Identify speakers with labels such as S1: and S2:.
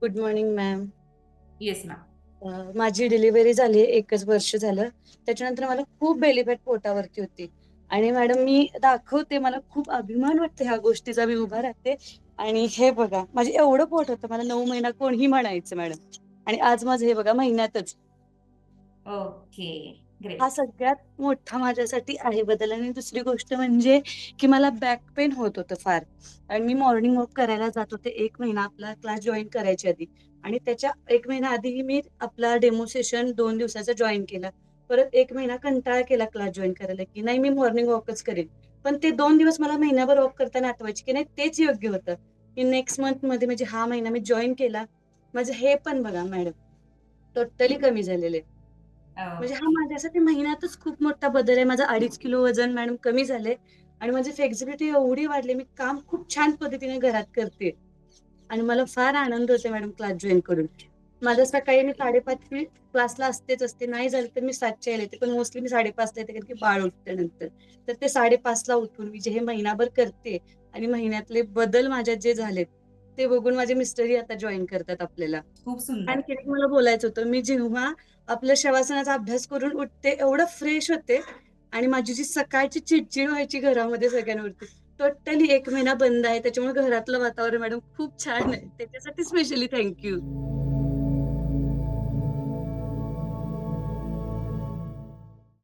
S1: Good morning ma'am.
S2: Yes ma'am.
S1: माझी delivery झाली 1च वर्ष झालं. त्याच्यानंतर मला खूप बेली फॅट पोटावरती होती आणि मॅडम मी दाखवते, मला खूप अभिमान वाटतो ह्या गोष्टीचा. मी उभा राहते आणि हे बघा, माझे एवढं पोट होतं, मला 9 महिना कोणीही म्हणायचं मॅडम. आणि आज माझं हे बघा महिन्यातच.
S2: ओके.
S1: हा
S2: ग्रेट.
S1: सगळ्यात मोठा माझ्यासाठी आहे बदल. आणि दुसरी गोष्ट म्हणजे की मला बॅक पेन होत होतं फार. आणि मी मॉर्निंग वॉक करायला जात होते 1 महिना आपला क्लास जॉईन करायच्या आधी. आणि त्याच्या 1 महिना आधीही मी आपला डेमो सेशन 2 दिवसाचा जॉईन केला. परत 1 महिना कंटाळा केला क्लास जॉईन करायला, की नाही मी मॉर्निंग वॉकच करेन. पण ते 2 दिवस मला महिनाभर वॉक करताना आठवायचे की नाही तेच योग्य होतं. की नेक्स्ट मंथ मध्ये म्हणजे हा महिना मी जॉईन केला. माझं हे पण बघा मॅडम, टोटली कमी झालेले. म्हणजे हा
S2: ओके.
S1: माझ्यासाठी महिन्यातच खूप मोठा बदल आहे. माझं 2.5 किलो वजन मॅडम कमी झाले. आणि माझी फ्लेक्झिबिलिटी एवढी वाढली, मी काम खूप छान पद्धतीने घरात करते. आणि मला फार आनंद होते मॅडम क्लास जॉईन करून. माझं सकाळी मी 5:30 क्लासला असते, नाही झालं तर मी 7च्या येते, पण मोस्टली मी 5:30ला येते कारण की बाळ उठल्यानंतर. तर ते 5:30ला उठून मी जे हे महिनाभर करते आणि महिन्यातले बदल माझ्यात जे झालेत ते बघून माझे मिस्टरही आता जॉईन करतात आपल्याला.
S2: खूप सुंदर.
S1: आणखी एक मला बोलायचं होतं, मी जेव्हा आपल्या शवासनाचा अभ्यास करून उठते एवढं फ्रेश होते. आणि माझी जी सकाळची चिडचिड व्हायची घरामध्ये सगळ्यांवरती, टोटली 1 महिना बंद आहे. त्याच्यामुळे घरातलं वातावरण मॅडम खूप छान आहे. त्याच्यासाठी स्पेशली थँक्यू.